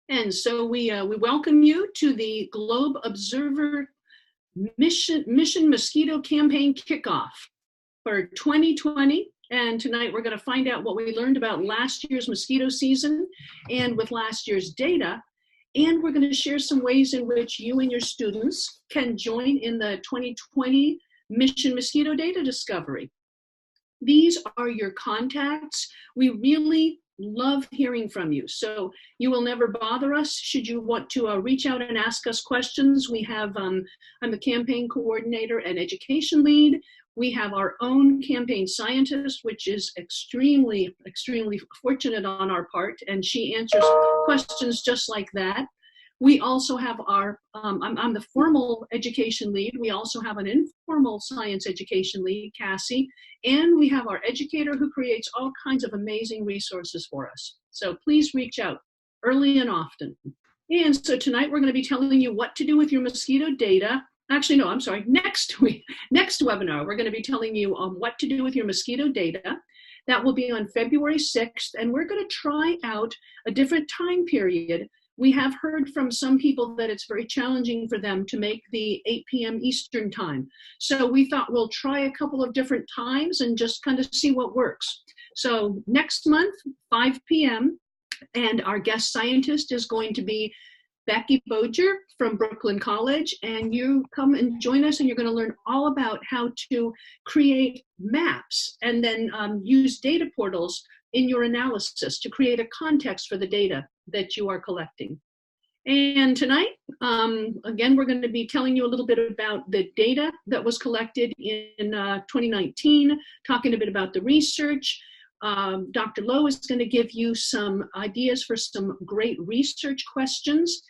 And so we welcome you to the Globe Observer Mission Mosquito Campaign Kickoff for 2020. And tonight we're going to find out what we learned about last year's mosquito season and with last year's data. And we're going to share some ways in which you and your students can join in the 2020 Mission Mosquito Data Discovery. These are your contacts. We really love hearing from you. So you will never bother us should you want to reach out and ask us questions. We have, I'm the campaign coordinator and education lead. We have our own campaign scientist, which is extremely fortunate on our part, and she answers questions just like that. We also have our, I'm the formal education lead. We also have an informal science education lead, Cassie, and we have our educator who creates all kinds of amazing resources for us. So please reach out early and often. And so tonight we're going to be telling you what to do with your mosquito data. Actually, no, I'm sorry, next webinar, we're going to be telling you what to do with your mosquito data. That will be on February 6th, and we're going to try out a different time period. We have heard from some people that it's very challenging for them to make the 8 p.m. Eastern time. So we thought we'll try a couple of different times and just kind of see what works. So next month, 5 p.m., and our guest scientist is going to be Becky Boger from Brooklyn College, and you come and join us, and you're going to learn all about how to create maps and then use data portals in your analysis to create a context for the data that you are collecting. And tonight, again, we're going to be telling you a little bit about the data that was collected in 2019, talking a bit about the research. Dr. Lowe is going to give you some ideas for some great research questions.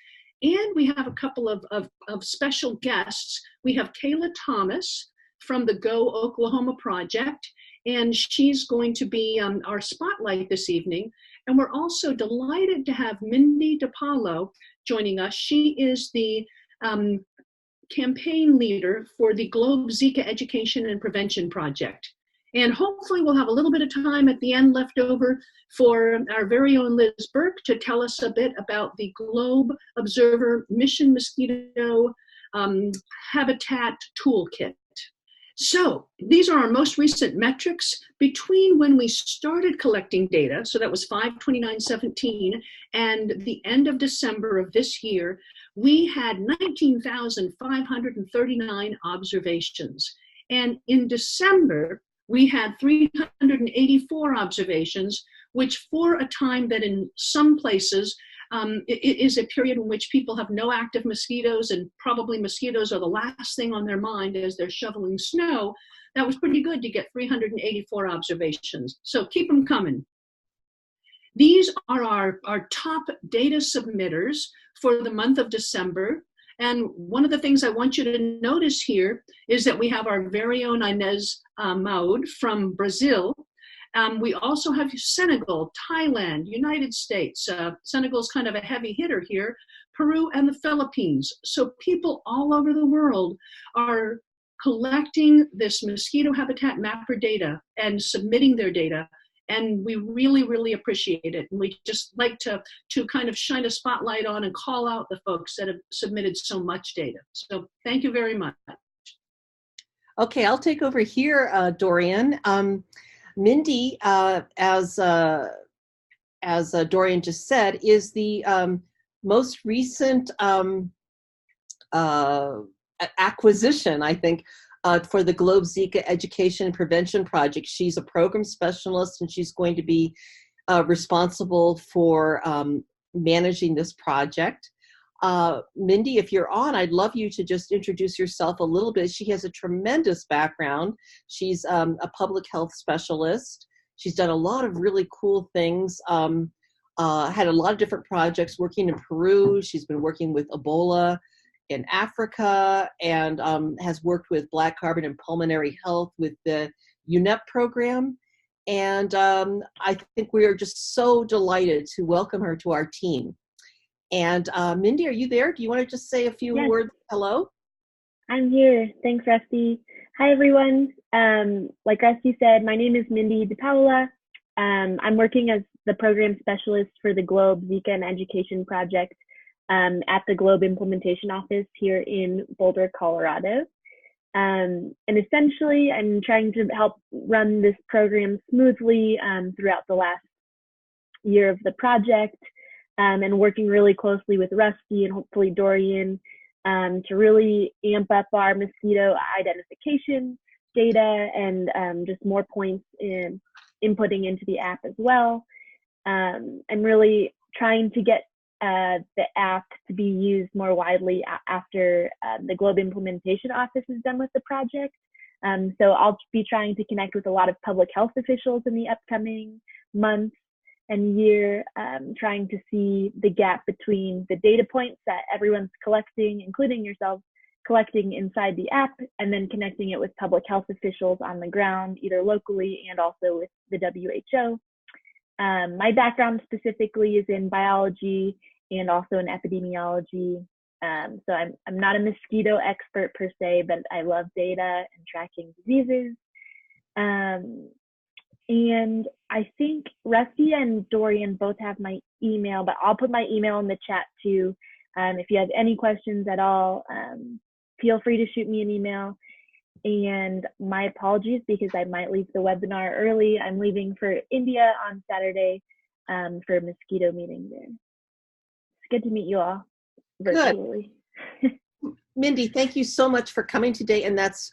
And we have a couple of special guests. We have Kayla Thomas from the Go Oklahoma Project, and she's going to be our spotlight this evening. And we're also delighted to have Mindy DePaulo joining us. She is the campaign leader for the Globe Zika Education and Prevention Project. And hopefully we'll have a little bit of time at the end left over for our very own Liz Burke to tell us a bit about the Globe Observer Mission Mosquito Habitat Toolkit. So these are our most recent metrics between when we started collecting data, so that was 5/29/17, and the end of December of this year. We had 19,539 observations. And in December, we had 384 observations, which for a time that in some places it is a period in which people have no active mosquitoes, and probably mosquitoes are the last thing on their mind as they're shoveling snow. That was pretty good to get 384 observations. So keep them coming. These are our top data submitters for the month of December. And one of the things I want you to notice here is that we have our very own Inez Maud from Brazil. We also have Senegal, Thailand, United States. Senegal's kind of a heavy hitter here, Peru, and the Philippines. So people all over the world are collecting this mosquito habitat mapper data and submitting their data. And we really appreciate it. And we just like to kind of shine a spotlight on and call out the folks that have submitted so much data. So thank you very much. Okay, I'll take over here, Dorian. Mindy, as Dorian just said, is the most recent acquisition, I think, for the Globe Zika Education and Prevention Project. She's a program specialist, and she's going to be responsible for managing this project. Mindy, if you're on, I'd love you to just introduce yourself a little bit. She has a tremendous background. She's a public health specialist. She's done a lot of really cool things, had a lot of different projects working in Peru. She's been working with Ebola in Africa, and has worked with Black Carbon and Pulmonary Health with the UNEP program. And I think we are just so delighted to welcome her to our team. And Mindy, are you there? Do you want to just say a few words? Hello? I'm here. Thanks, Rusty. Hi, everyone. Like Rusty said, my name is Mindy DePaula. I'm working as the program specialist for the Globe Zika and Education Project at the Globe Implementation Office here in Boulder, Colorado. And essentially, I'm trying to help run this program smoothly throughout the last year of the project, and working really closely with Rusty and hopefully Dorian to really amp up our mosquito identification data and just more points in inputting into the app as well. I'm really trying to get the app to be used more widely after the Globe Implementation Office is done with the project. So I'll be trying to connect with a lot of public health officials in the upcoming months and year, trying to see the gap between the data points that everyone's collecting, including yourself, collecting inside the app, and then connecting it with public health officials on the ground, either locally and also with the WHO. My background specifically is in biology and also in epidemiology. So I'm not a mosquito expert per se, but I love data and tracking diseases. And I think Rusty and Dorian both have my email, but I'll put my email in the chat too. If you have any questions at all, feel free to shoot me an email. And my apologies because I might leave the webinar early. I'm leaving for India on Saturday for a mosquito meeting there. It's good to meet you all virtually. Good. Mindy, thank you so much for coming today, and that's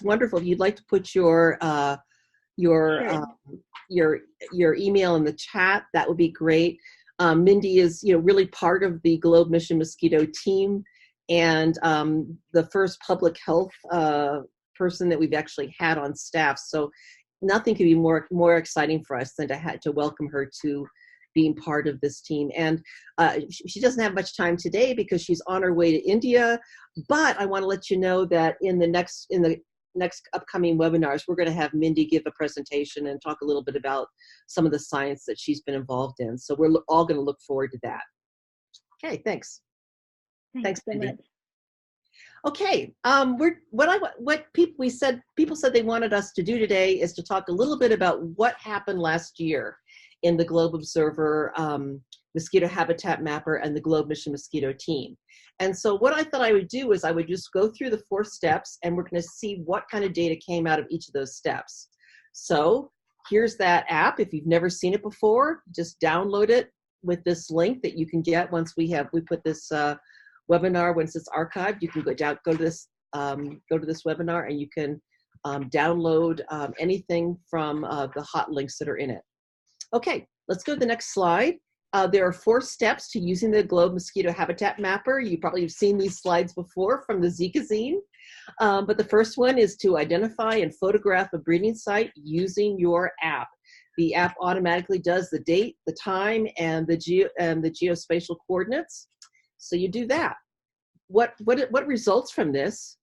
wonderful. If you'd like to put your email in the chat, that would be great. Mindy is really part of the Globe Mission Mosquito team, and the first public health person that we've actually had on staff. So nothing could be more exciting for us than to welcome her to being part of this team. And she doesn't have much time today because she's on her way to India. But I want to let you know that in the next upcoming webinars, we're going to have Mindy give a presentation and talk a little bit about some of the science that she's been involved in. So we're all going to look forward to that. Okay, thanks. Thanks, so Mindy. much. Okay, people said they wanted us to do today is to talk a little bit about what happened last year in the Globe Observer Mosquito Habitat Mapper and the Globe Mission Mosquito team. And so what I thought I would do is I would just go through the 4 steps, and we're going to see what kind of data came out of each of those steps. So here's that app. If you've never seen it before, just download it with this link that you can get once we put this webinar, once it's archived. You can go to this webinar, and you can download anything from the hot links that are in it. Okay, let's go to the next slide. There are 4 steps to using the Globe Mosquito Habitat Mapper. You probably have seen these slides before from the Zika zine. But the first one is to identify and photograph a breeding site using your app. The app automatically does the date, the time, and the geospatial coordinates. So you do that. What results from this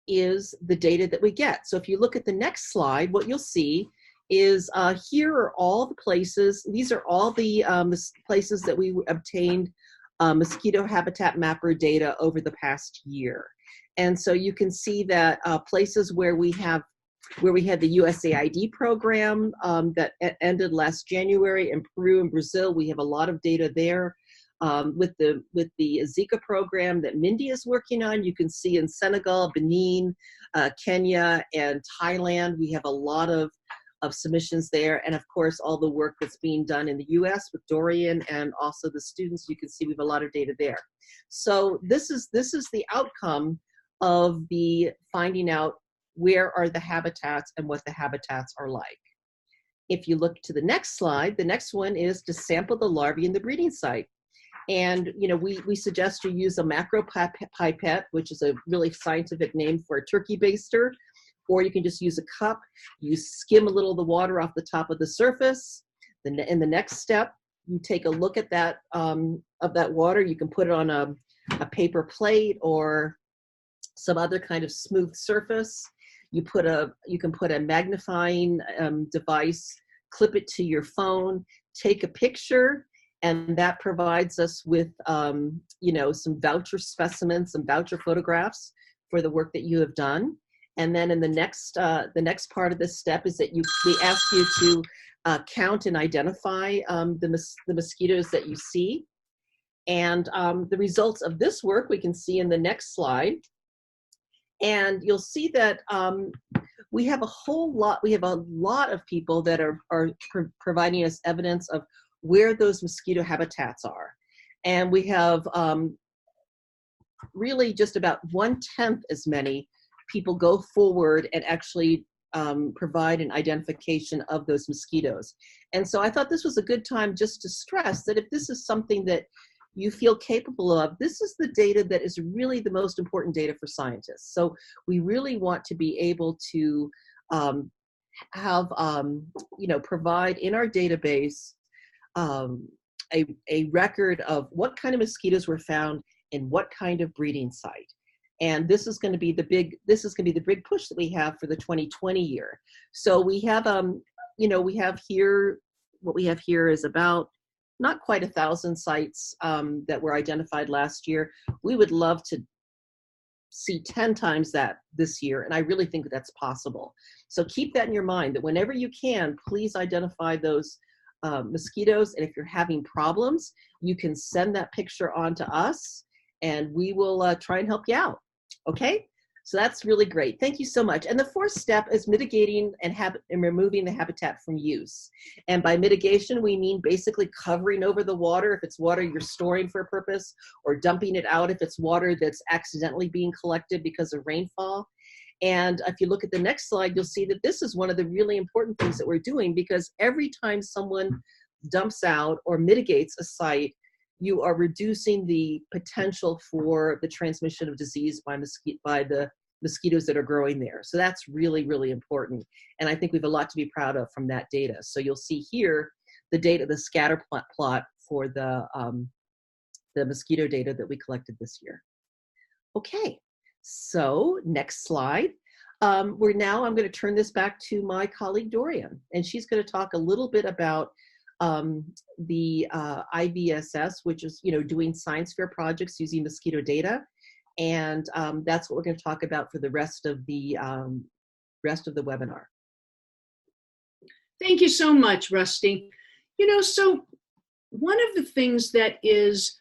is the data that we get. So if you look at the next slide, what you'll see is here are all the places. These are all the places that we obtained mosquito habitat mapper data over the past year. And so you can see that places where we had the USAID program that ended last January in Peru and Brazil, we have a lot of data there. With the Zika program that Mindy is working on, you can see in Senegal, Benin, Kenya, and Thailand, we have a lot of submissions there. And of course, all the work that's being done in the US with Dorian and also the students, you can see we have a lot of data there. So this is the outcome of the finding out where are the habitats and what the habitats are like. If you look to the next slide, the next one is to sample the larvae in the breeding site. And we suggest you use a macro pipette, which is a really scientific name for a turkey baster, or you can just use a cup. You skim a little of the water off the top of the surface. Then in the next step, you take a look at that of that water. You can put it on a paper plate or some other kind of smooth surface. You can put a magnifying device, clip it to your phone, take a picture, and that provides us with some voucher specimens, some voucher photographs for the work that you have done. And then in the next part of this step is that we ask you to count and identify the mosquitoes that you see. And the results of this work we can see in the next slide. And you'll see that we have a lot of people that are providing us evidence of where those mosquito habitats are. And we have really just about 1/10 as many people go forward and actually provide an identification of those mosquitoes. And so I thought this was a good time just to stress that if this is something that you feel capable of, this is the data that is really the most important data for scientists. So we really want to be able to provide in our database a record of what kind of mosquitoes were found in what kind of breeding site. And this is going to be the big push that we have for the 2020 year. So we have what we have here is about not quite 1,000 sites that were identified last year. We would love to see 10 times that this year, and I really think that that's possible. So keep that in your mind, that whenever you can, please identify those mosquitoes, and if you're having problems, you can send that picture on to us, and we will try and help you out, okay? So that's really great. Thank you so much. And the fourth step is mitigating and removing the habitat from use. And by mitigation, we mean basically covering over the water if it's water you're storing for a purpose, or dumping it out if it's water that's accidentally being collected because of rainfall. And if you look at the next slide, you'll see that this is one of the really important things that we're doing, because every time someone dumps out or mitigates a site, you are reducing the potential for the transmission of disease by the mosquitoes that are growing there. So that's really, really important. And I think we have a lot to be proud of from that data. So you'll see here the data, the scatter plot for the mosquito data that we collected this year. Okay, so next slide. I'm going to turn this back to my colleague Dorian, and she's going to talk a little bit about the IVSS, which is doing science fair projects using mosquito data, and that's what we're going to talk about for the rest of the webinar. Thank you so much, Rusty. So one of the things that is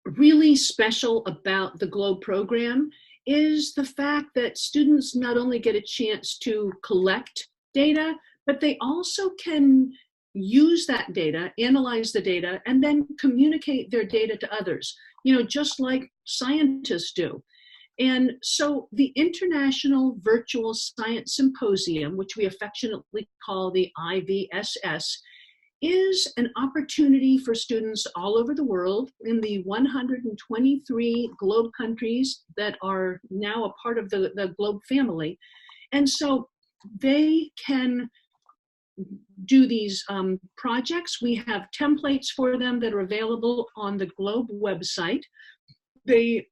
really special about the GLOBE program is the fact that students not only get a chance to collect data, but they also can use that data, analyze the data, and then communicate their data to others, just like scientists do. And so the International Virtual Science Symposium, which we affectionately call the IVSS, is an opportunity for students all over the world in the 123 GLOBE countries that are now a part of the GLOBE family. And so they can do these projects. We have templates for them that are available on the GLOBE website. They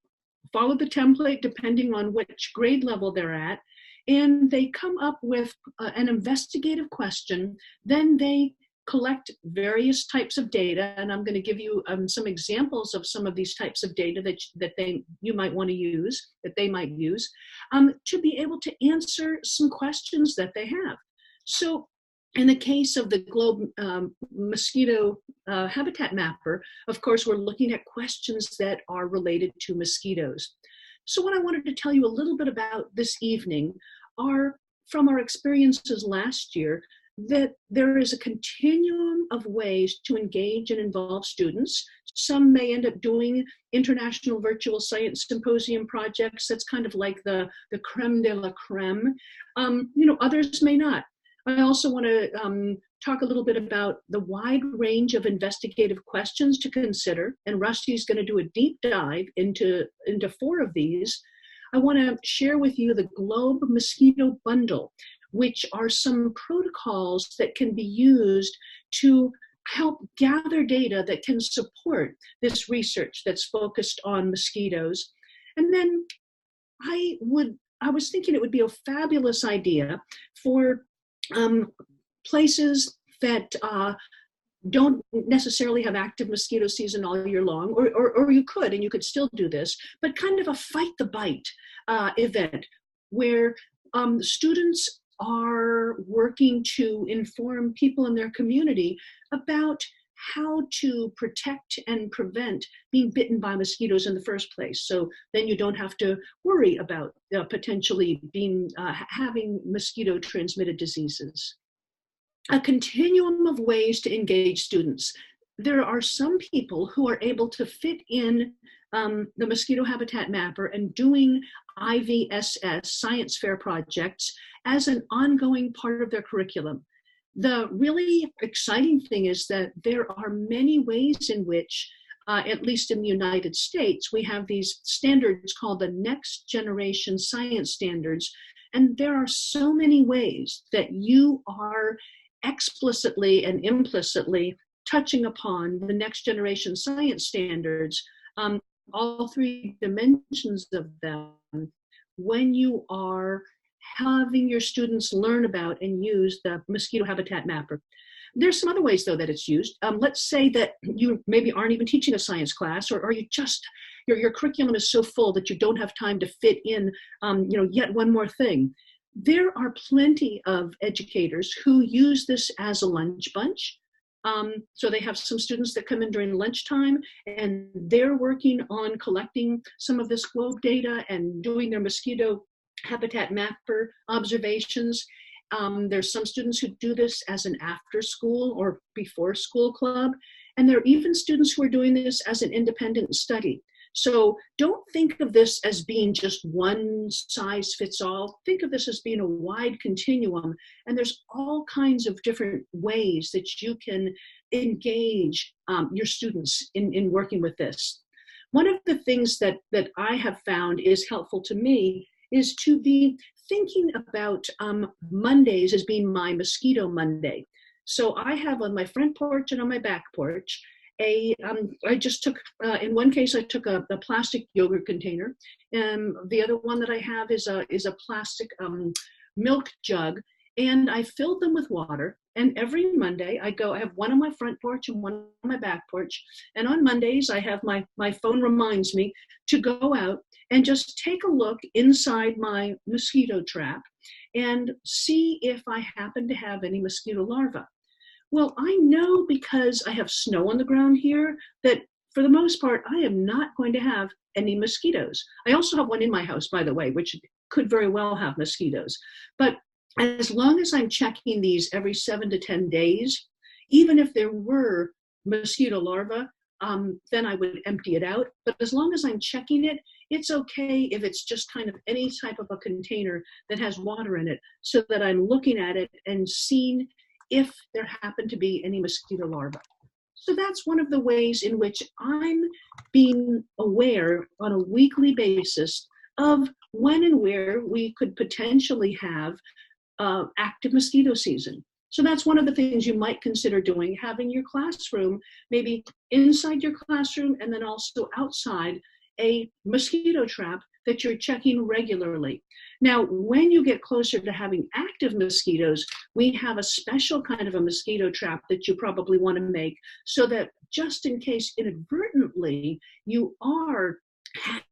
follow the template depending on which grade level they're at, and they come up with an investigative question. Then they collect various types of data, and I'm going to give you some examples of some of these types of data that you might want to use, that they might use, to be able to answer some questions that they have. So in the case of the GLOBE mosquito habitat mapper, of course, we're looking at questions that are related to mosquitoes. So what I wanted to tell you a little bit about this evening are, from our experiences last year, that there is a continuum of ways to engage and involve students. Some may end up doing international virtual science symposium projects. That's kind of like the creme de la creme. Others may not. I also want to talk a little bit about the wide range of investigative questions to consider, and Rusty's going to do a deep dive into 4 of these. I want to share with you the GLOBE Mosquito Bundle, which are some protocols that can be used to help gather data that can support this research that's focused on mosquitoes. And then I was thinking it would be a fabulous idea for places that don't necessarily have active mosquito season all year long, or you could, and you could still do this, but kind of a fight the bite event where students are working to inform people in their community about how to protect and prevent being bitten by mosquitoes in the first place. So then you don't have to worry about potentially having mosquito transmitted diseases. A continuum of ways to engage students. There are some people who are able to fit in the Mosquito Habitat Mapper and doing IVSS, science fair projects, as an ongoing part of their curriculum. The really exciting thing is that there are many ways in which, at least in the United States, we have these standards called the Next Generation Science Standards. And there are so many ways that you are explicitly and implicitly touching upon the Next Generation Science Standards, all three dimensions of them, when you are having your students learn about and use the Mosquito Habitat Mapper. There's some other ways, though, that it's used. Let's say that you maybe aren't even teaching a science class, or you just, your curriculum is so full that you don't have time to fit in, yet one more thing. There are plenty of educators who use this as a lunch bunch. So they have some students that come in during lunchtime, and they're working on collecting some of this globe data and doing their Mosquito Habitat Mapper observations. There's some students who do this as an after school or before school club, and there are even students who are doing this as an independent study. So don't think of this as being just one size fits all. Think of this as being a wide continuum, and there's all kinds of different ways that you can engage your students in working with this. One of the things that I have found is helpful to me is to be thinking about Mondays as being my Mosquito Monday. So I have on my front porch and on my back porch I just took, in one case, I took a plastic yogurt container, and the other one that I have is a plastic milk jug, and I filled them with water. And every Monday I have one on my front porch and one on my back porch. And on Mondays, I have my phone reminds me to go out and just take a look inside my mosquito trap and see if I happen to have any mosquito larvae. Well, I know because I have snow on the ground here that for the most part, I am not going to have any mosquitoes. I also have one in my house, by the way, which could very well have mosquitoes. But as long as I'm checking these every 7 to 10 days, even if there were mosquito larvae, then I would empty it out. But as long as I'm checking it, it's okay if it's just kind of any type of a container that has water in it, so that I'm looking at it and seeing if there happen to be any mosquito larvae. So that's one of the ways in which I'm being aware on a weekly basis of when and where we could potentially have active mosquito season. So that's one of the things you might consider doing, having your classroom, maybe inside your classroom and then also outside, a mosquito trap that you're checking regularly. Now, when you get closer to having active mosquitoes, we have a special kind of a mosquito trap that you probably want to make, so that just in case inadvertently you are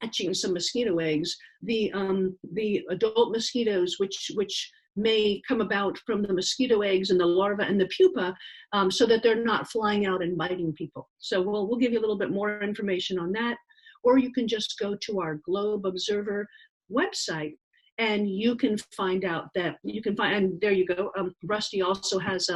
hatching some mosquito eggs, the adult mosquitoes, which may come about from the mosquito eggs and the larvae and the pupa, so that they're not flying out and biting people. So we'll give you a little bit more information on that. Or you can just go to our Globe Observer website, and you can find out that you can find, and there you go. Rusty also has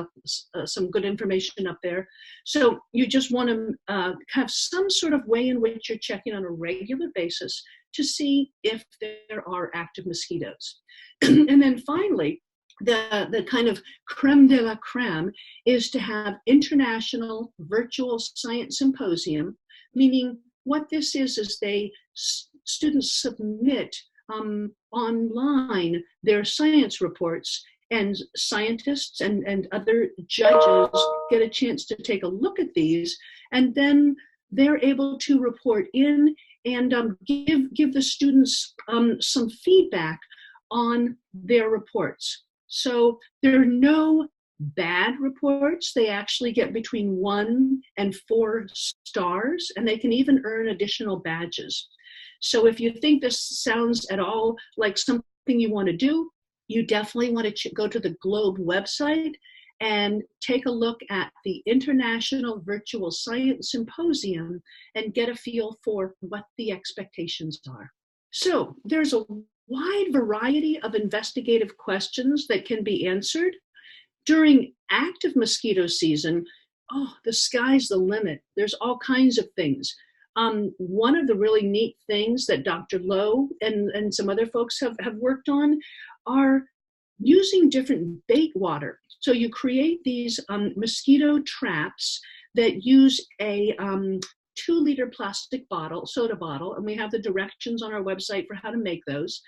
some good information up there. So you just want to have some sort of way in which you're checking on a regular basis to see if there are active mosquitoes. And then finally, the kind of creme de la creme is to have international virtual science symposium, meaning what this is students submit online their science reports, and scientists and other judges get a chance to take a look at these, and then they're able to report in and give the students some feedback on their reports. So there are no bad reports. They actually get between 1 and 4 stars, and they can even earn additional badges. So if you think this sounds at all like something you want to do, you definitely want to go to the Globe website and take a look at the International Virtual Science Symposium and get a feel for what the expectations are. So there's a wide variety of investigative questions that can be answered. During active mosquito season, oh, the sky's the limit. There's all kinds of things. One of the really neat things that Dr. Lowe and some other folks have worked on are using different bait water. So you create these mosquito traps that use a 2-liter plastic bottle, soda bottle, and we have the directions on our website for how to make those.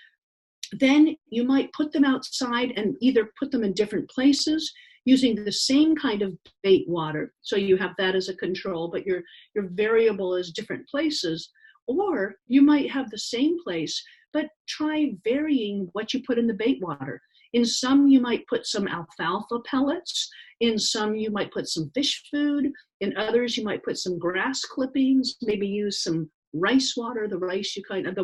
Then you might put them outside and either put them in different places using the same kind of bait water. So you have that as a control, but your variable is different places. Or you might have the same place, but try varying what you put in the bait water. In some, you might put some alfalfa pellets. In some, you might put some fish food. In others, you might put some grass clippings, maybe use some rice water, the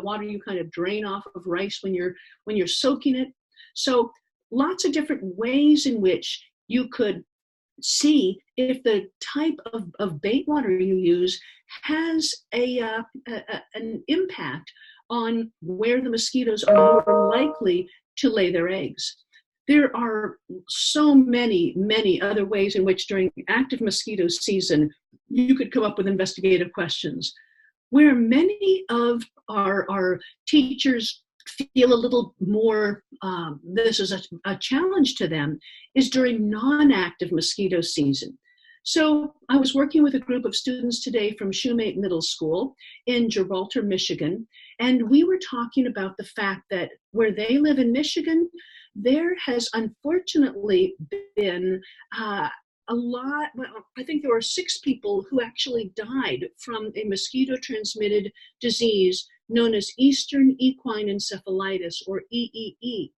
water you kind of drain off of rice when you're soaking it. So lots of different ways in which you could see if the type of bait water you use has an impact on where the mosquitoes are more likely to lay their eggs. There are so many, many other ways in which during active mosquito season, you could come up with investigative questions. Where many of our teachers feel a little more, this is a challenge to them, is during non-active mosquito season. So I was working with a group of students today from Shoemate Middle School in Gibraltar, Michigan, and we were talking about the fact that where they live in Michigan, there has unfortunately been I think there were 6 people who actually died from a mosquito-transmitted disease known as Eastern Equine Encephalitis, or EEE.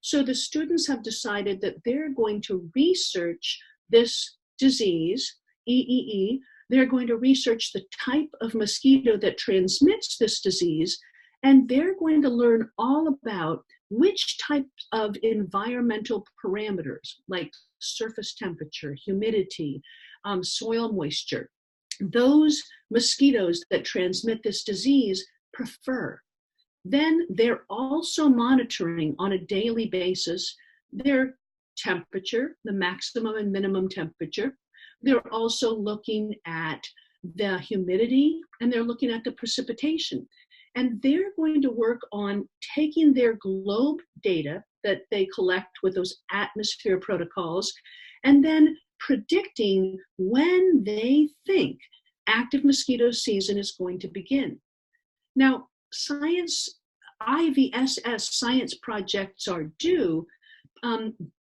So the students have decided that they're going to research this disease, EEE. They're going to research the type of mosquito that transmits this disease, and they're going to learn all about which types of environmental parameters, like surface temperature, humidity, soil moisture, those mosquitoes that transmit this disease prefer. Then they're also monitoring on a daily basis their temperature, the maximum and minimum temperature. They're also looking at the humidity, and they're looking at the precipitation. And they're going to work on taking their globe data that they collect with those atmosphere protocols, and then predicting when they think active mosquito season is going to begin. Now, IVSS science projects are due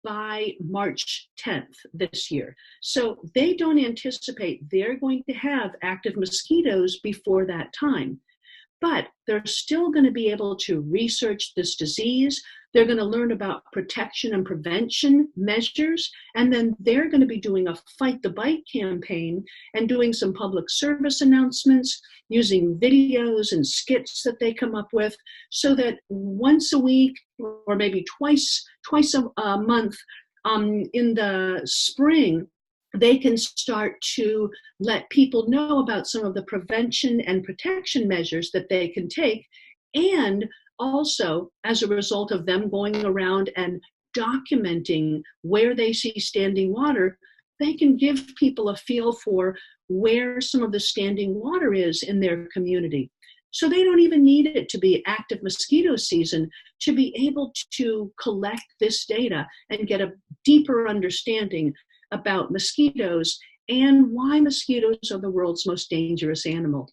by March 10th this year. So they don't anticipate they're going to have active mosquitoes before that time. But they're still going to be able to research this disease. They're going to learn about protection and prevention measures, and then they're going to be doing a Fight the Bite campaign and doing some public service announcements using videos and skits that they come up with, so that once a week or maybe twice a month in the spring, they can start to let people know about some of the prevention and protection measures that they can take. And also, as a result of them going around and documenting where they see standing water, they can give people a feel for where some of the standing water is in their community. So they don't even need it to be active mosquito season to be able to collect this data and get a deeper understanding about mosquitoes and why mosquitoes are the world's most dangerous animal.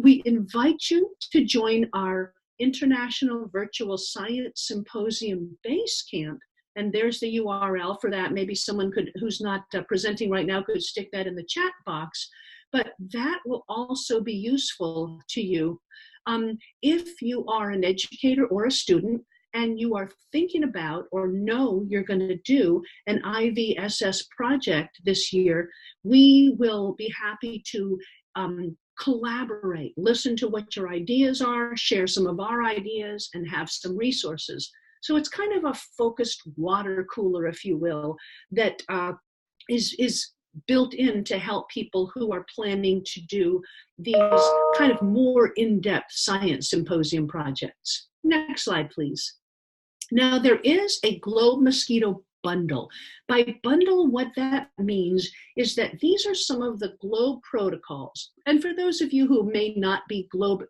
We invite you to join our International Virtual Science Symposium Base Camp, and there's the URL for that. Maybe someone who's not presenting right now could stick that in the chat box, but that will also be useful to you if you are an educator or a student and you are thinking about or know you're going to do an IVSS project this year. We will be happy to collaborate, listen to what your ideas are, share some of our ideas, and have some resources. So it's kind of a focused water cooler, if you will, that is built in to help people who are planning to do these kind of more in-depth science symposium projects. Next slide, please. Now, there is a Globe Mosquito bundle. By bundle, what that means is that these are some of the Globe protocols. And for those of you who may not be Globe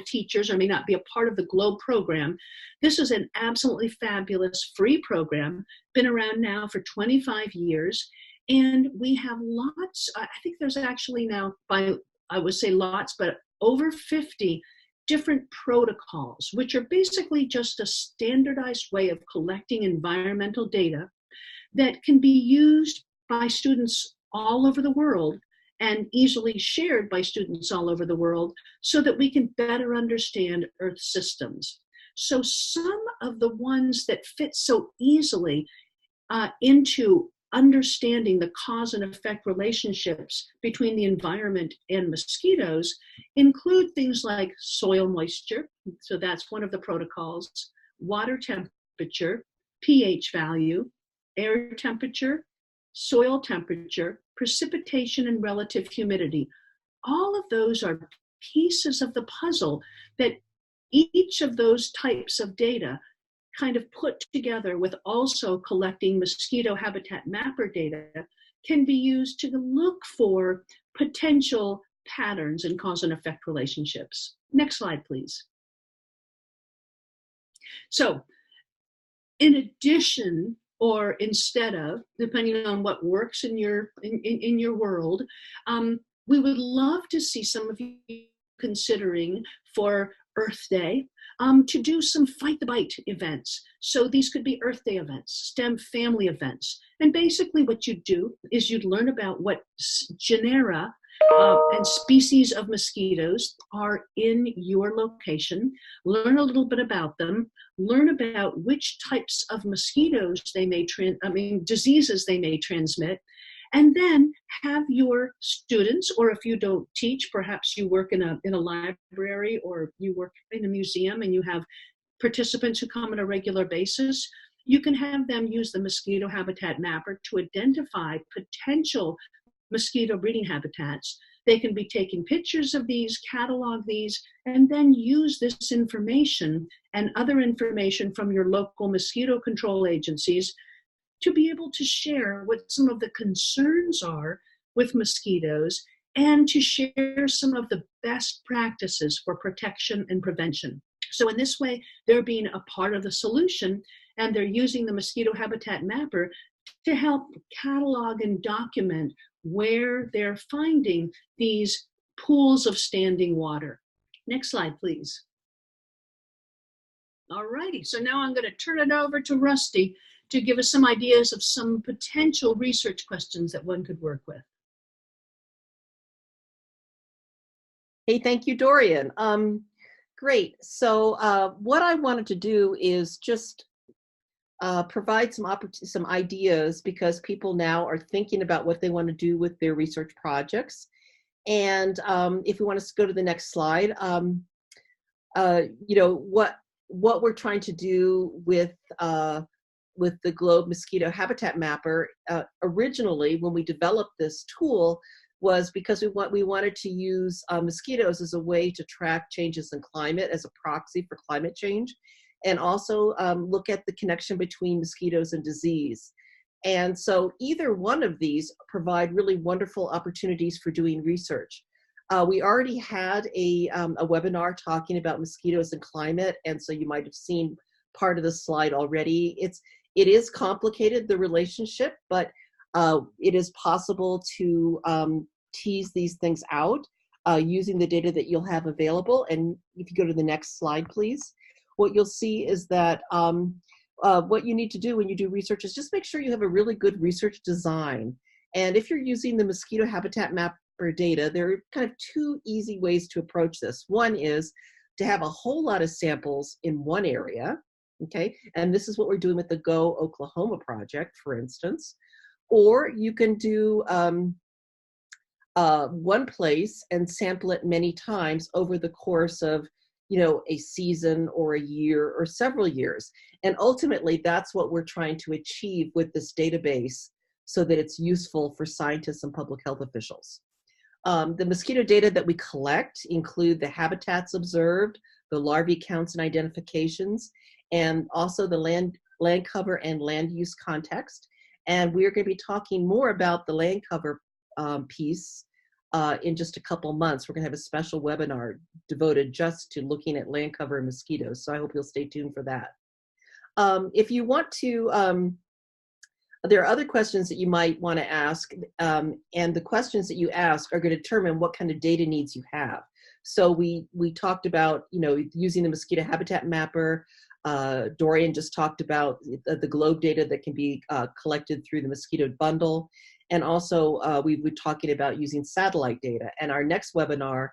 teachers or may not be a part of the Globe program, this is an absolutely fabulous free program, been around now for 25 years. And we have lots, I think there's actually now, I would say lots, but over 50 different protocols, which are basically just a standardized way of collecting environmental data that can be used by students all over the world and easily shared by students all over the world so that we can better understand Earth systems. So some of the ones that fit so easily into understanding the cause and effect relationships between the environment and mosquitoes include things like soil moisture, so that's one of the protocols, water temperature, pH value, air temperature, soil temperature, precipitation, and relative humidity. All of those are pieces of the puzzle that each of those types of data kind of put together with also collecting mosquito habitat mapper data can be used to look for potential patterns in cause and effect relationships. Next slide, please. So in addition, or instead of, depending on what works in your world, we would love to see some of you considering for Earth Day to do some Fight the Bite events. So these could be Earth Day events, STEM family events. And basically what you'd do is you'd learn about what genera and species of mosquitoes are in your location, learn a little bit about them, learn about which types of mosquitoes they may, diseases they may transmit, and then have your students, or if you don't teach, perhaps you work in a library or you work in a museum and you have participants who come on a regular basis, you can have them use the mosquito habitat mapper to identify potential mosquito breeding habitats. They can be taking pictures of these, catalog these, and then use this information and other information from your local mosquito control agencies to be able to share what some of the concerns are with mosquitoes and to share some of the best practices for protection and prevention. So in this way, they're being a part of the solution, and they're using the mosquito habitat mapper to help catalog and document where they're finding these pools of standing water. Next slide, please. All righty, so now I'm going to turn it over to Rusty to give us some ideas of some potential research questions that one could work with. Hey, thank you, Dorian. Great. So what I wanted to do is just provide some ideas, because people now are thinking about what they want to do with their research projects. And if we want to go to the next slide, you know, what we're trying to do with the Globe Mosquito Habitat Mapper originally, when we developed this tool, was because we wanted to use mosquitoes as a way to track changes in climate as a proxy for climate change, and also look at the connection between mosquitoes and disease. And so either one of these provide really wonderful opportunities for doing research. We already had a webinar talking about mosquitoes and climate, and so you might have seen part of the slide already. It is complicated, the relationship, but it is possible to tease these things out using the data that you'll have available. And if you go to the next slide, please, what you'll see is that what you need to do when you do research is just make sure you have a really good research design. And if you're using the mosquito habitat mapper data, there are kind of two easy ways to approach this. One is to have a whole lot of samples in one area, okay? And this is what we're doing with the Go Oklahoma project, for instance. Or you can do one place and sample it many times over the course of, a season or a year or several years. And ultimately, that's what we're trying to achieve with this database so that it's useful for scientists and public health officials. The mosquito data that we collect include the habitats observed, the larvae counts and identifications, and also the land cover and land use context. And we're going to be talking more about the land cover piece in just a couple months. We're going to have a special webinar devoted just to looking at land cover and mosquitoes. So I hope you'll stay tuned for that. If you want to, there are other questions that you might want to ask, and the questions that you ask are going to determine what kind of data needs you have. So we talked about, using the mosquito habitat mapper. Dorian just talked about the globe data that can be collected through the mosquito bundle. And also we were talking about using satellite data. And our next webinar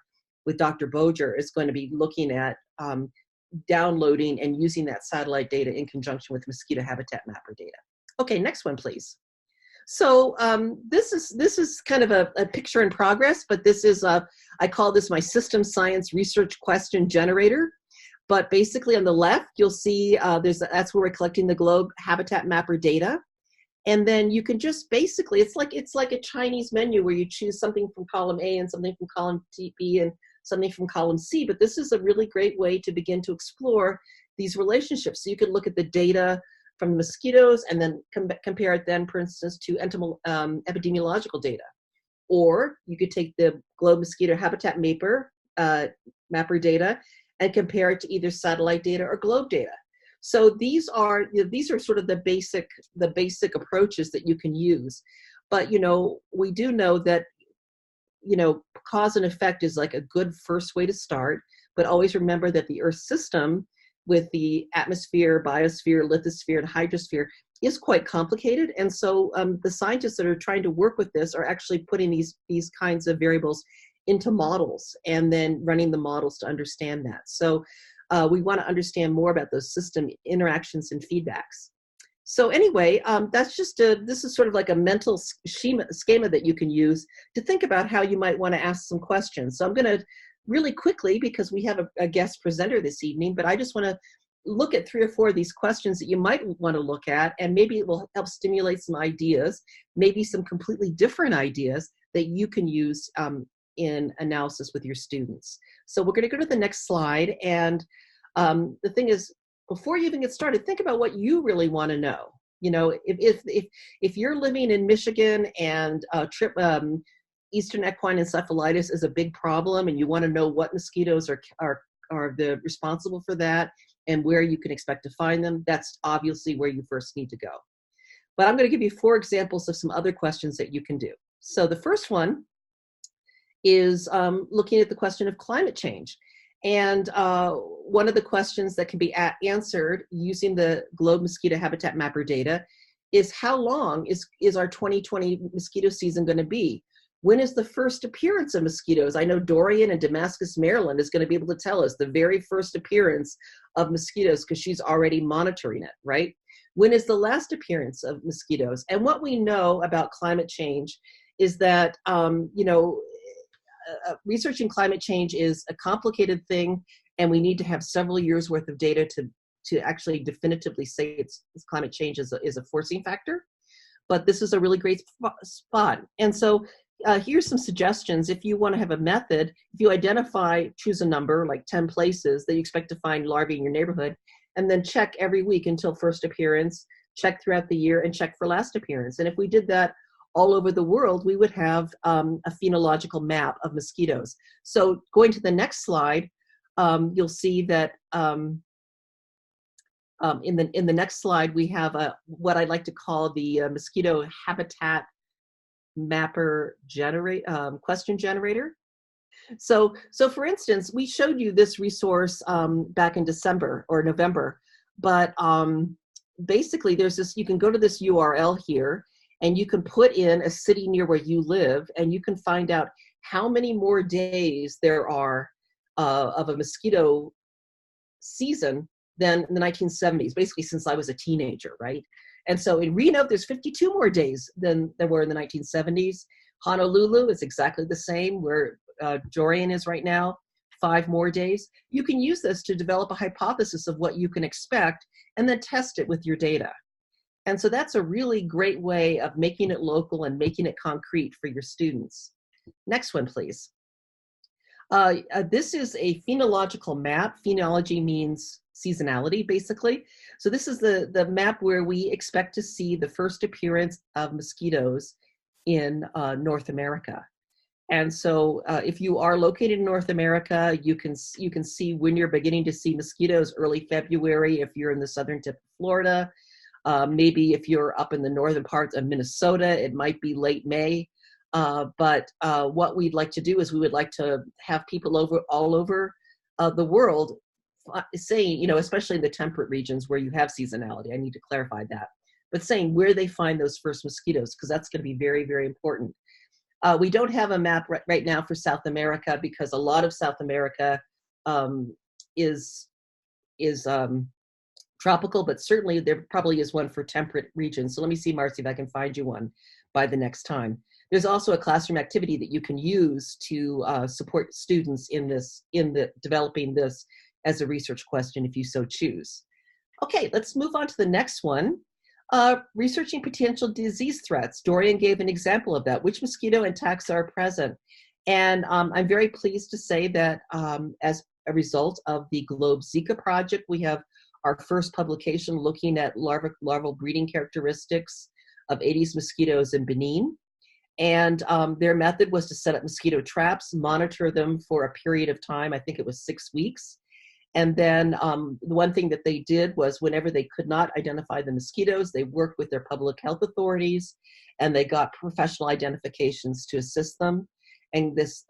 with Dr. Boger is going to be looking at downloading and using that satellite data in conjunction with mosquito habitat mapper data. Okay, next one, please. So this is kind of a picture in progress, but this is, I call this my system science research question generator. But basically on the left, you'll see that's where we're collecting the globe habitat mapper data. And then you can just basically, it's like a Chinese menu where you choose something from column A and something from column B and something from column C. But this is a really great way to begin to explore these relationships. So you could look at the data from mosquitoes and then compare it then, for instance, to epidemiological data. Or you could take the globe mosquito habitat mapper data and compare it to either satellite data or globe data. So these are sort of the basic approaches that you can use. But we do know that cause and effect is like a good first way to start. But always remember that the Earth system, with the atmosphere, biosphere, lithosphere, and hydrosphere, is quite complicated. And so the scientists that are trying to work with this are actually putting these kinds of variables into models and then running the models to understand that. So we want to understand more about those system interactions and feedbacks. So anyway, this is sort of like a mental schema that you can use to think about how you might want to ask some questions. So I'm going to really quickly, because we have a guest presenter this evening, but I just want to look at 3 or 4 of these questions that you might want to look at, and maybe it will help stimulate some ideas, maybe some completely different ideas that you can use in analysis with your students. So we're going to go to the next slide. And the thing is, before you even get started, think about what you really want to know. If you're living in Michigan and Eastern equine encephalitis is a big problem, and you want to know what mosquitoes are responsible for that and where you can expect to find them, that's obviously where you first need to go. But I'm going to give you 4 examples of some other questions that you can do. So the first one is looking at the question of climate change. And one of the questions that can be answered using the globe mosquito habitat mapper data is, how long is our 2020 mosquito season going to be? When is the first appearance of mosquitoes? I know Dorian in Damascus, Maryland is going to be able to tell us the very first appearance of mosquitoes because she's already monitoring it, right? When is the last appearance of mosquitoes? And what we know about climate change is that, researching climate change is a complicated thing, and we need to have several years worth of data to actually definitively say it's climate change is a forcing factor. But this is a really great spot. And so here's some suggestions. If you want to have a method, if you choose a number like 10 places that you expect to find larvae in your neighborhood, and then check every week until first appearance, check throughout the year, and check for last appearance. And if we did that all over the world, we would have a phenological map of mosquitoes. So going to the next slide, you'll see that in the next slide, we have what I'd like to call the mosquito habitat mapper question generator. So for instance, we showed you this resource back in December or November, but basically you can go to this URL here, and you can put in a city near where you live, and you can find out how many more days there are of a mosquito season than in the 1970s, basically since I was a teenager, right? And so in Reno, there's 52 more days than there were in the 1970s. Honolulu is exactly the same, where Dorian is right now, 5 more days, you can use this to develop a hypothesis of what you can expect and then test it with your data. And so that's a really great way of making it local and making it concrete for your students. Next one, please. This is a phenological map. Phenology means seasonality, basically. So this is the map where we expect to see the first appearance of mosquitoes in North America. And so if you are located in North America, you can see when you're beginning to see mosquitoes early February if you're in the southern tip of Florida. Maybe if you're up in the northern parts of Minnesota, it might be late May. But what we'd like to do is we would like to have people all over the world saying, you know, especially in the temperate regions where you have seasonality, I need to clarify that, but saying where they find those first mosquitoes, because that's going to be very, very important. We don't have a map right now for South America because a lot of South America is tropical, but certainly there probably is one for temperate regions. So let me see, Marcy, if I can find you one by the next time. There's also a classroom activity that you can use to support students in developing this as a research question if you so choose. Okay, let's move on to the next one. Researching potential disease threats. Dorian gave an example of that. Which mosquito and taxa are present? And I'm very pleased to say that as a result of the Globe Zika project, we have our first publication looking at larval breeding characteristics of Aedes mosquitoes in Benin. And their method was to set up mosquito traps, monitor them for a period of time, I think it was 6 weeks. And then the one thing that they did was whenever they could not identify the mosquitoes, they worked with their public health authorities and they got professional identifications to assist them. And this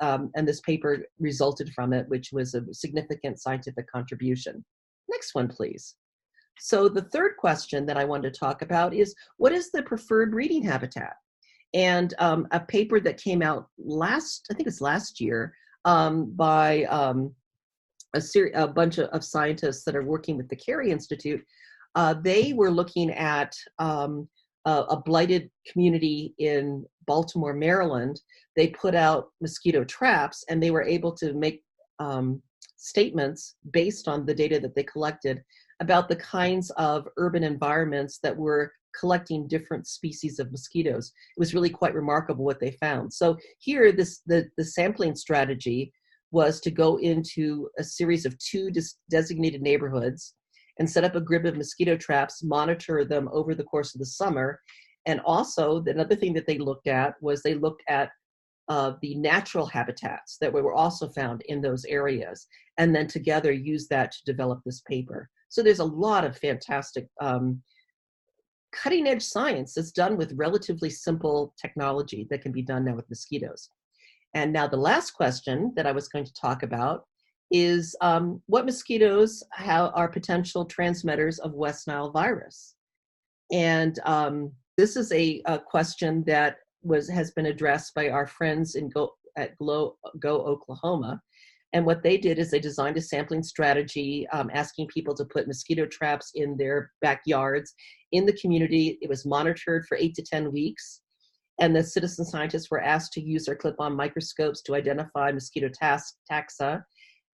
paper resulted from it, which was a significant scientific contribution. Next one, please. So the third question that I wanted to talk about is, what is the preferred breeding habitat? And a paper that came out I think it's last year, by a bunch of scientists that are working with the Carey Institute. They were looking at a blighted community in Baltimore, Maryland. They put out mosquito traps and they were able to make statements based on the data that they collected about the kinds of urban environments that were collecting different species of mosquitoes. It was really quite remarkable what they found. So here, the sampling strategy was to go into a series of 2 designated neighborhoods and set up a grid of mosquito traps, monitor them over the course of the summer. And also, another thing that they looked at was they looked at the natural habitats that were also found in those areas, and then together use that to develop this paper. So there's a lot of fantastic cutting edge science that's done with relatively simple technology that can be done now with mosquitoes. And now the last question that I was going to talk about is what mosquitoes are potential transmitters of West Nile virus? And this is a question that has been addressed by our friends at Go Oklahoma. And what they did is they designed a sampling strategy, asking people to put mosquito traps in their backyards in the community. It was monitored for 8 to 10 weeks. And the citizen scientists were asked to use their Clipon microscopes to identify mosquito taxa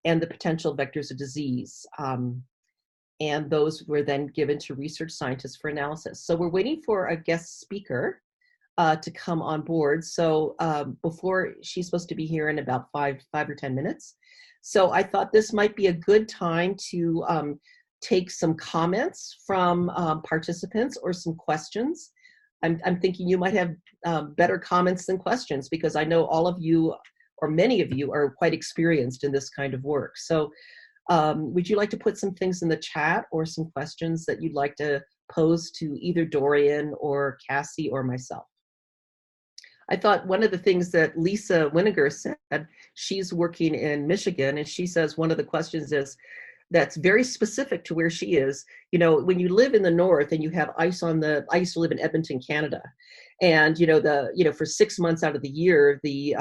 and the potential vectors of disease. And those were then given to research scientists for analysis. So we're waiting for a guest speaker to come on board. So before she's supposed to be here in about 5 or 10 minutes. So I thought this might be a good time to take some comments from participants or some questions. I'm thinking you might have better comments than questions because I know all of you or many of you are quite experienced in this kind of work. So would you like to put some things in the chat or some questions that you'd like to pose to either Dorian or Cassie or myself? I thought one of the things that Lisa Winiger said, she's working in Michigan, and she says one of the questions is, that's very specific to where she is. You know, when you live in the north and you have ice I used to live in Edmonton, Canada, and for 6 months out of the year, the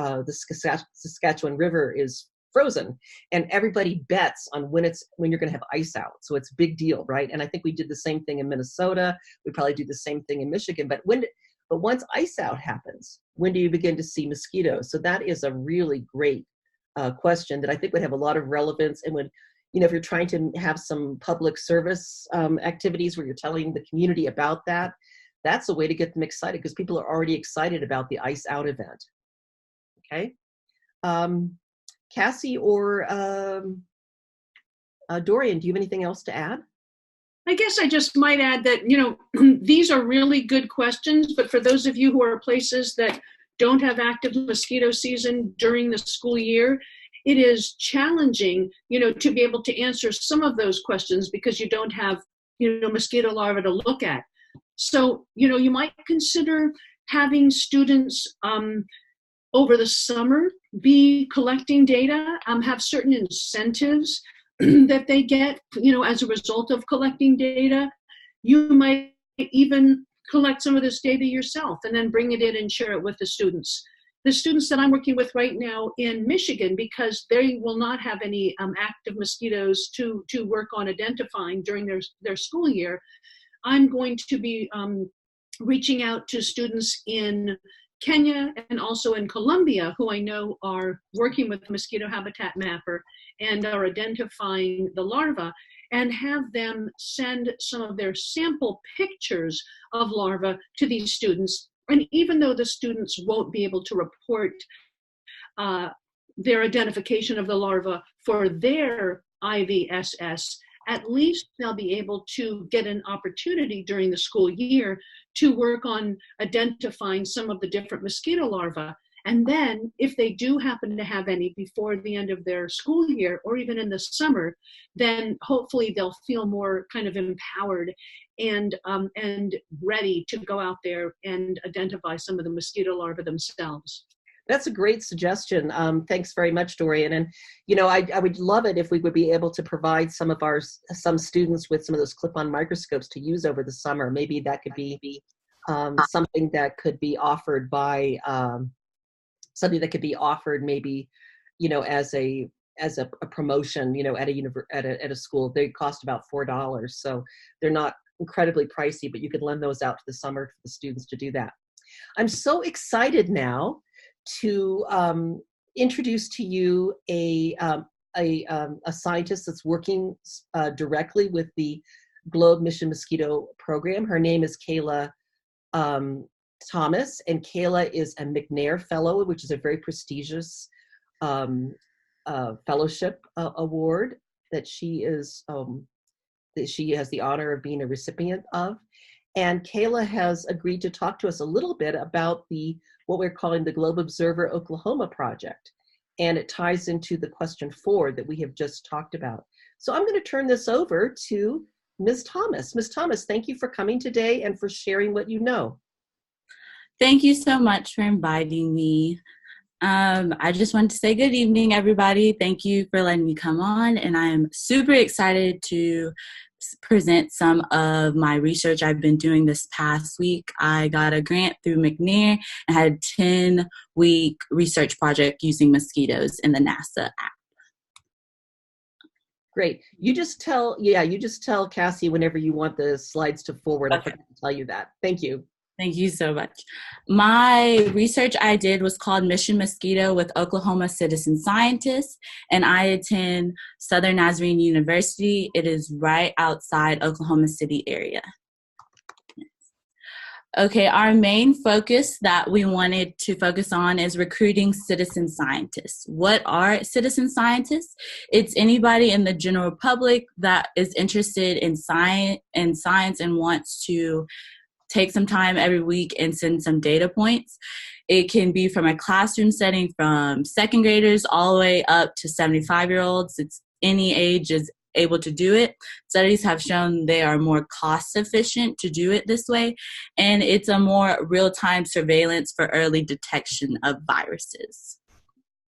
Saskatchewan River is frozen, and everybody bets on when you're going to have ice out. So it's a big deal, right? And I think we did the same thing in Minnesota. We probably do the same thing in Michigan. But once ice out happens, when do you begin to see mosquitoes? So that is a really great question that I think would have a lot of relevance and would, you know, if you're trying to have some public service activities where you're telling the community about that, that's a way to get them excited because people are already excited about the Ice Out event. Okay. Cassie or Dorian, do you have anything else to add? I guess I just might add that, you know, these are really good questions, but for those of you who are places that don't have active mosquito season during the school year, it is challenging, you know, to be able to answer some of those questions because you don't have, you know, mosquito larvae to look at. So, you know, you might consider having students over the summer be collecting data, have certain incentives that they get, you know, as a result of collecting data. You might even collect some of this data yourself and then bring it in and share it with the students. The students that I'm working with right now in Michigan, because they will not have any active mosquitoes to work on identifying during their school year, I'm going to be reaching out to students in Kenya and also in Colombia, who I know are working with Mosquito Habitat Mapper and are identifying the larvae, and have them send some of their sample pictures of larvae to these students. And even though the students won't be able to report their identification of the larva for their IVSS, at least they'll be able to get an opportunity during the school year to work on identifying some of the different mosquito larvae. And then if they do happen to have any before the end of their school year or even in the summer, then hopefully they'll feel more kind of empowered and ready to go out there and identify some of the mosquito larvae themselves. That's a great suggestion. Thanks very much, Dorian. And, you know, I would love it if we would be able to provide some students with some of those clip-on microscopes to use over the summer. Maybe that could be something that could be offered by, maybe, you know, as a promotion, you know, at a school. They cost about $4. So they're not incredibly pricey, but you could lend those out to the summer for the students to do that. I'm so excited now to introduce to you a scientist that's working directly with the Globe Mission Mosquito program. Her name is Kayla Thomas, and Kayla is a McNair Fellow, which is a very prestigious fellowship award that she has the honor of being a recipient of. And Kayla has agreed to talk to us a little bit about what we're calling the Globe Observer Oklahoma project. And it ties into the question 4 that we have just talked about. So I'm going to turn this over to Ms. Thomas. Ms. Thomas, thank you for coming today and for sharing what you know. Thank you so much for inviting me. I just want to say good evening, everybody. Thank you for letting me come on. And I'm super excited to present some of my research I've been doing this past week. I got a grant through McNair and had a 10-week research project using mosquitoes in the NASA app. Great. You just tell Cassie whenever you want the slides to forward. Okay. I forgot to tell you that. Thank you. Thank you so much. My research I did was called Mission Mosquito with Oklahoma citizen scientists, and I attend Southern Nazarene University. It is right outside Oklahoma City area. Okay, our main focus that we wanted to focus on is recruiting citizen scientists. What are citizen scientists? It's anybody in the general public that is interested in science and wants to take some time every week and send some data points. It can be from a classroom setting from second graders all the way up to 75-year-olds. It's any age is able to do it. Studies have shown they are more cost efficient to do it this way, and it's a more real-time surveillance for early detection of viruses.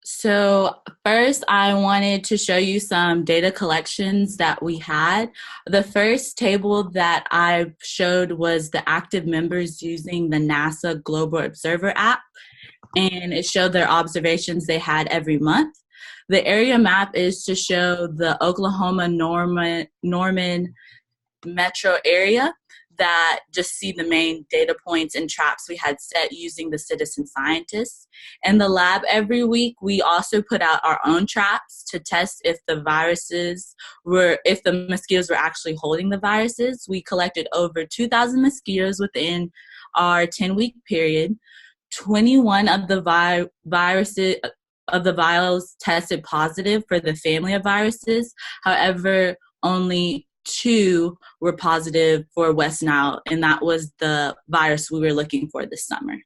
So first, I wanted to show you some data collections that we had. The first table that I showed was the active members using the NASA Global Observer app, and it showed their observations they had every month. The area map is to show the Oklahoma Norman metro area. that just see the main data points and traps we had set using the citizen scientists. In the lab every week, we also put out our own traps to test if the mosquitoes were actually holding the viruses. We collected over 2,000 mosquitoes within our 10-week period. 21 of the vials tested positive for the family of viruses. However, only 2 were positive for West Nile, and that was the virus we were looking for this summer.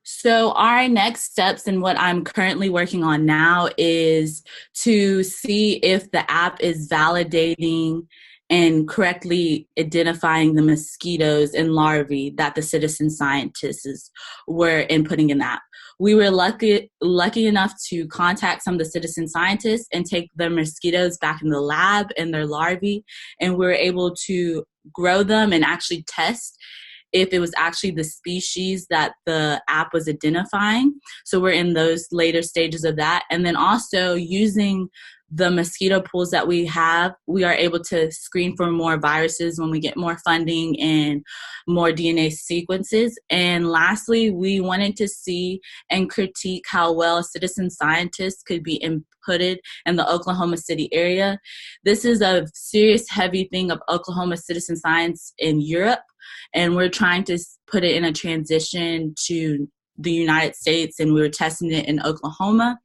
So our next steps and what I'm currently working on now is to see if the app is validating and correctly identifying the mosquitoes and larvae that the citizen scientists were inputting in the app. We were lucky enough to contact some of the citizen scientists and take their mosquitoes back in the lab and their larvae, and we were able to grow them and actually test if it was actually the species that the app was identifying. So we're in those later stages of that. And then also using the mosquito pools that we have, we are able to screen for more viruses when we get more funding and more DNA sequences. And lastly, we wanted to see and critique how well citizen scientists could be inputted in the Oklahoma City area. This is a serious heavy thing of Oklahoma citizen science in Europe, and we're trying to put it in a transition to the United States, and we were testing it in Oklahoma.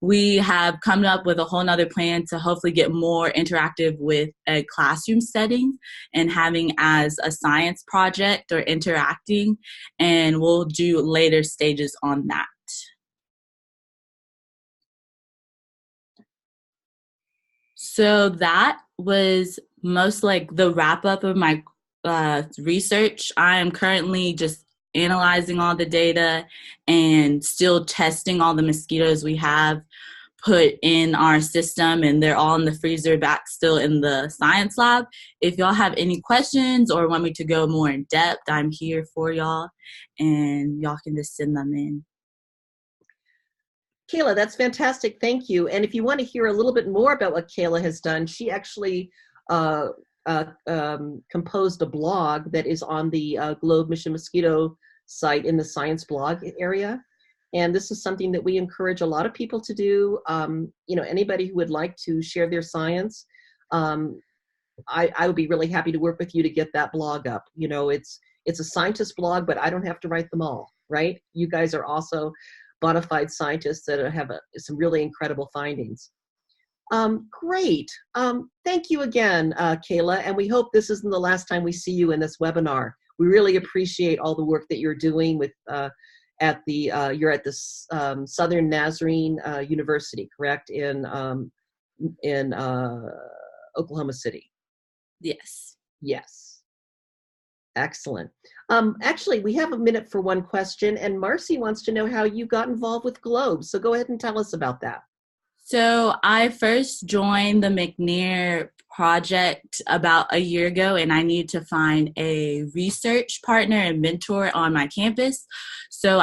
We have come up with a whole nother plan to hopefully get more interactive with a classroom setting and having as a science project or interacting, and we'll do later stages on that. So that was most like the wrap up of my research. I am currently just analyzing all the data and still testing all the mosquitoes we have put in our system, and they're all in the freezer back still in the science lab. If y'all have any questions or want me to go more in depth, I'm here for y'all, and y'all can just send them in. Kayla, that's fantastic. Thank you. And if you want to hear a little bit more about what Kayla has done, she actually composed a blog that is on the Globe Mission Mosquito site in the science blog area. And this is something that we encourage a lot of people to do. Anybody who would like to share their science, I would be really happy to work with you to get that blog up. It's a scientist blog, but I don't have to write them all, right? You guys are also bona fide scientists that have some really incredible findings. Great. Thank you again, Kayla, and we hope this isn't the last time we see you in this webinar. We really appreciate all the work that you're doing with you're at the Southern Nazarene University, correct, in Oklahoma City? Yes. Yes. Excellent. Actually, we have a minute for one question, and Marcy wants to know how you got involved with Globe. So go ahead and tell us about that. So I first joined the McNair Project about a year ago, and I needed to find a research partner and mentor on my campus. So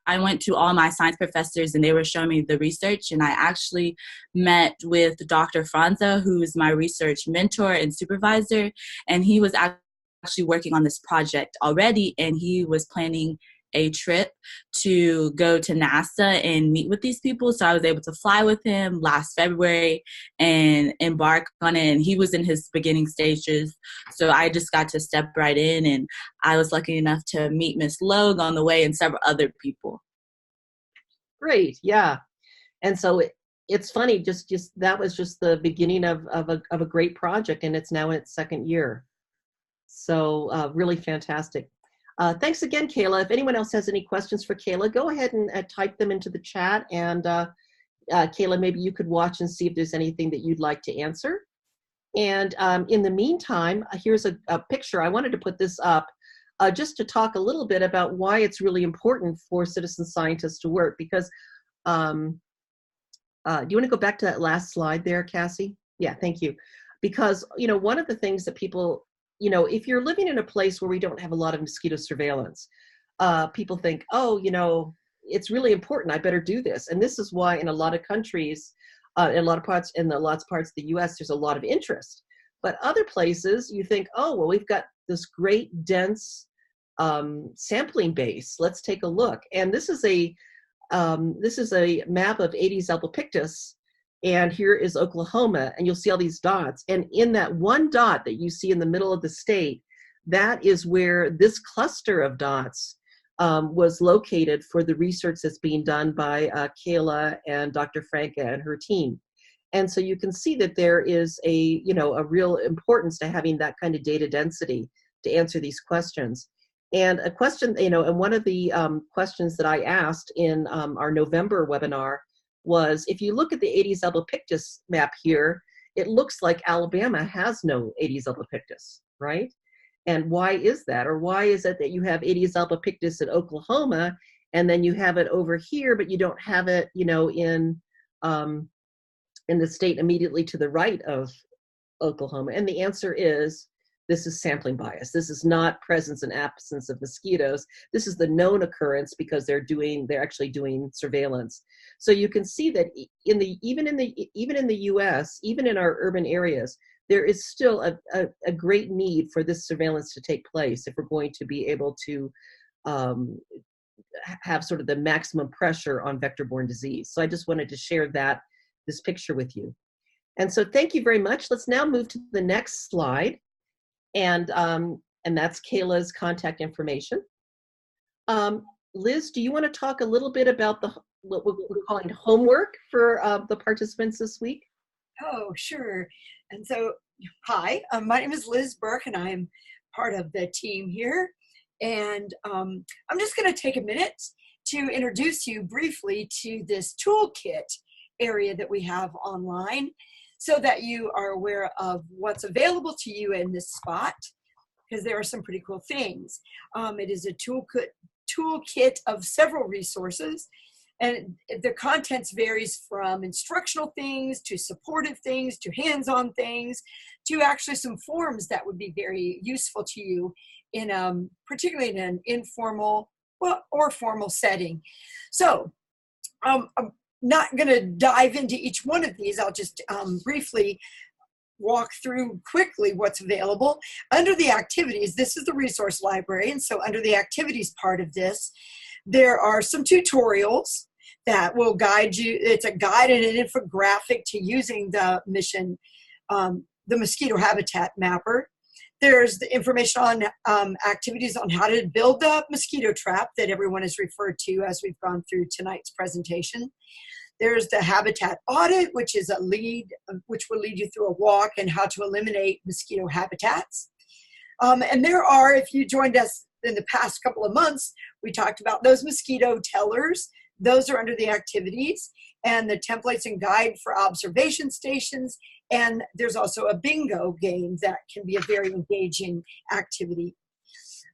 I went to all my science professors, and they were showing me the research, and I actually met with Dr. Franza, who is my research mentor and supervisor, and he was actually working on this project already, and he was planning a trip to go to NASA and meet with these people. So I was able to fly with him last February and embark on it. And he was in his beginning stages. So I just got to step right in, and I was lucky enough to meet Miss Logue on the way and several other people. Great. Yeah. And so it's funny, just that was just the beginning of a great project, and it's now in its second year. So really fantastic. Thanks again, Kayla. If anyone else has any questions for Kayla, go ahead and type them into the chat. And Kayla, maybe you could watch and see if there's anything that you'd like to answer. And in the meantime, here's a picture. I wanted to put this up just to talk a little bit about why it's really important for citizen scientists to work. Because, do you want to go back to that last slide there, Cassie? Yeah, thank you. Because, one of the things that people, if you're living in a place where we don't have a lot of mosquito surveillance, people think, oh, it's really important, I better do this. And this is why in a lot of countries, in lots of parts of the US, there's a lot of interest. But other places you think, oh, well, we've got this great dense sampling base. Let's take a look. And this is a map of Aedes albopictus. And here is Oklahoma, and you'll see all these dots. And in that one dot that you see in the middle of the state, that is where this cluster of dots was located for the research that's being done by Kayla and Dr. Franca and her team. And so you can see that there is a real importance to having that kind of data density to answer these questions. And a question, and one of the questions that I asked in our November webinar was, if you look at the Aedes albopictus map here, it looks like Alabama has no Aedes albopictus, right? And why is that? Or why is it that you have Aedes albopictus in Oklahoma, and then you have it over here, but you don't have it, in the state immediately to the right of Oklahoma? And the answer is, this is sampling bias. This is not presence and absence of mosquitoes. This is the known occurrence because they're actually doing surveillance. So you can see that even in the U.S., even in our urban areas, there is still a great need for this surveillance to take place if we're going to be able to have sort of the maximum pressure on vector-borne disease. So I just wanted to share this picture with you. And so thank you very much. Let's now move to the next slide. And that's Kayla's contact information. Liz, do you want to talk a little bit about what we're calling homework for the participants this week? Oh, sure. And so, hi, my name is Liz Burke, and I'm part of the team here. And I'm just going to take a minute to introduce you briefly to this toolkit area that we have online, so that you are aware of what's available to you in this spot, because there are some pretty cool things. It is a toolkit of several resources, and the contents varies from instructional things to supportive things to hands-on things to actually some forms that would be very useful to you in particularly in an informal or formal setting. So I'm not going to dive into each one of these. I'll just briefly walk through quickly what's available. Under the activities, this is the resource library, and so under the activities part of this, there are some tutorials that will guide you. It's a guide and an infographic to using the Mission, the mosquito habitat mapper. There's the information on activities on how to build the mosquito trap that everyone has referred to as we've gone through tonight's presentation. There's the habitat audit, which is which will lead you through a walk and how to eliminate mosquito habitats. And there are, if you joined us in the past couple of months, we talked about those mosquito tellers. Those are under the activities, and the templates and guide for observation stations. And there's also a bingo game that can be a very engaging activity.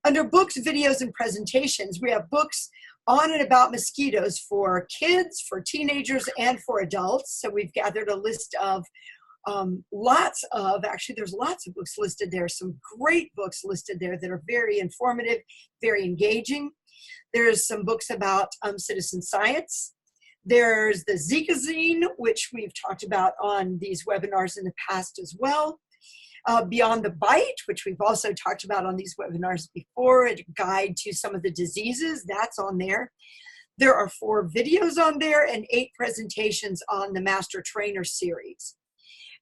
Under books, videos, and presentations, we have books on and about mosquitoes for kids, for teenagers, and for adults. So we've gathered a list of there's lots of books listed there, some great books listed there that are very informative, very engaging. There's some books about citizen science. There's the Zika Zine, which we've talked about on these webinars in the past as well. Beyond the Bite, which we've also talked about on these webinars before, a guide to some of the diseases, that's on there. There are 4 videos on there and 8 presentations on the Master Trainer series.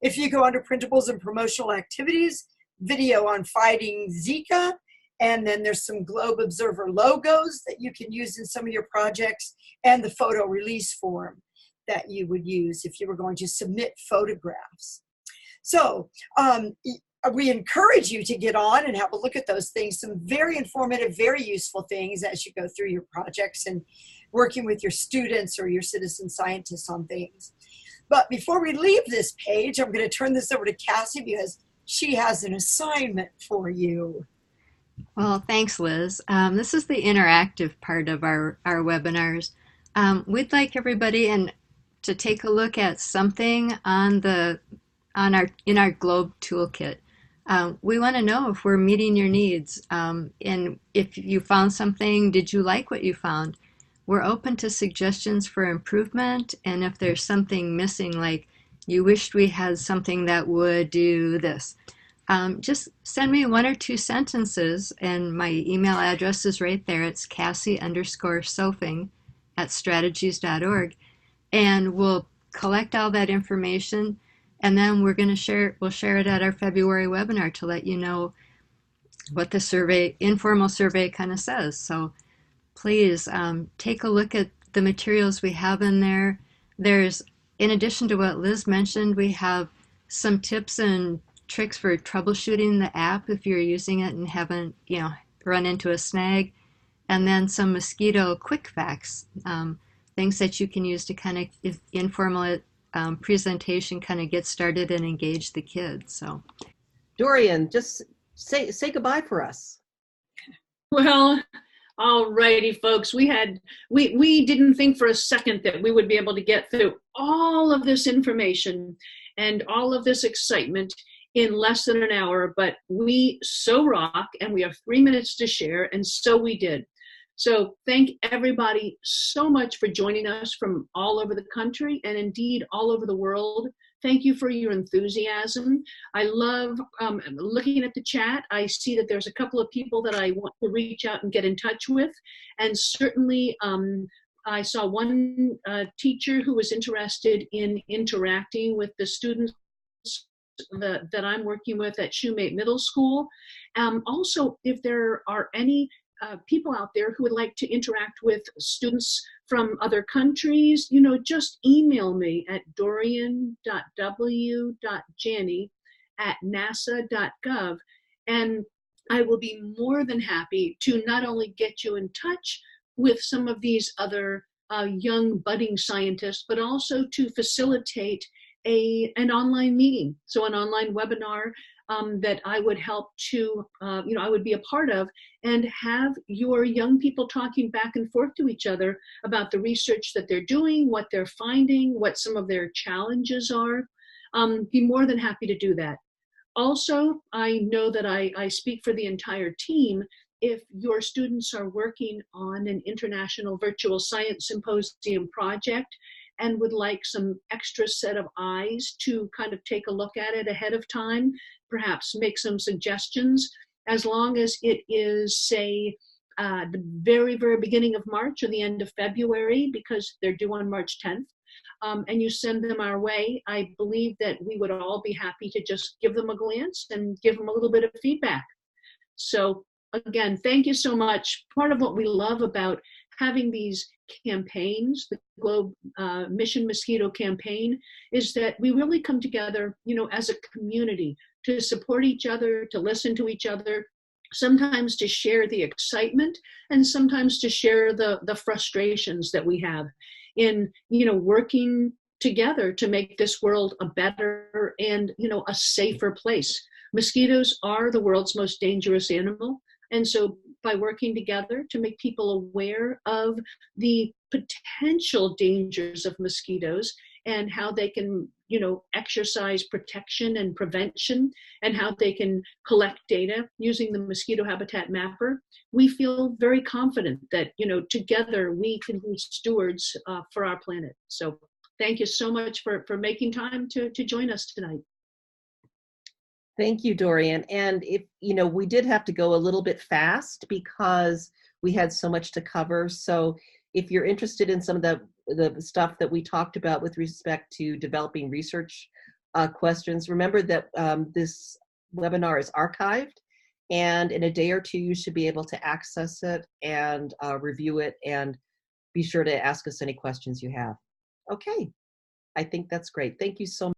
If you go under printables and promotional activities, video on fighting Zika, and then there's some Globe Observer logos that you can use in some of your projects, and the photo release form that you would use if you were going to submit photographs. So we encourage you to get on and have a look at those things, some very informative, very useful things as you go through your projects and working with your students or your citizen scientists on things. But before we leave this page, I'm going to turn this over to Cassie because she has an assignment for you. Well, thanks, Liz. This is the interactive part of our webinars. We'd like everybody to take a look at something in our Globe toolkit. We want to know if we're meeting your needs, and if you found something, did you like what you found? We're open to suggestions for improvement, and if there's something missing, like you wished we had something that would do this, just send me 1 or 2 sentences, and my email address is right there. It's Cassie_Sofing@strategies.org, and we'll collect all that information, and then we'll share it at our February webinar to let you know what the informal survey kind of says. So please take a look at the materials we have in there. There's, in addition to what Liz mentioned, we have some tips and tricks for troubleshooting the app if you're using it and haven't, run into a snag, and then some mosquito quick facts, things that you can use to kind of informal presentation, kind of get started and engage the kids. So, Dorian, just say goodbye for us. Well, all righty, folks. We didn't think for a second that we would be able to get through all of this information and all of this excitement in less than an hour, but we so rock, and we have 3 minutes to share, and so we did. So thank everybody so much for joining us from all over the country and indeed all over the world. Thank you for your enthusiasm. I love looking at the chat. I see that there's a couple of people that I want to reach out and get in touch with. And certainly I saw one teacher who was interested in interacting with the students that I'm working with at Shoemate Middle School. Also, if there are any people out there who would like to interact with students from other countries, just email me at dorian.w.janney@nasa.gov, and I will be more than happy to not only get you in touch with some of these other young budding scientists, but also to facilitate an online meeting, so an online webinar that I would help to, I would be a part of, and have your young people talking back and forth to each other about the research that they're doing, what they're finding, what some of their challenges are. Be more than happy to do that. Also, I know that I speak for the entire team. If your students are working on an international virtual science symposium project and would like some extra set of eyes to kind of take a look at it ahead of time, perhaps make some suggestions, as long as it is, say, the very, very beginning of March or the end of February, because they're due on March 10th, and you send them our way, I believe that we would all be happy to just give them a glance and give them a little bit of feedback. So again, thank you so much. Part of what we love about having these campaigns, the Globe Mission Mosquito campaign, is that we really come together, as a community to support each other, to listen to each other, sometimes to share the excitement and sometimes to share the frustrations that we have in, working together to make this world a better and, a safer place. Mosquitoes are the world's most dangerous animal. And so by working together to make people aware of the potential dangers of mosquitoes and how they can, exercise protection and prevention, and how they can collect data using the Mosquito Habitat Mapper, we feel very confident that, together we can be stewards for our planet. So thank you so much for making time to join us tonight. Thank you, Dorian. And if, we did have to go a little bit fast because we had so much to cover. So if you're interested in some of the stuff that we talked about with respect to developing research questions, remember that this webinar is archived, and in a day or two, you should be able to access it and review it, and be sure to ask us any questions you have. Okay, I think that's great. Thank you so much.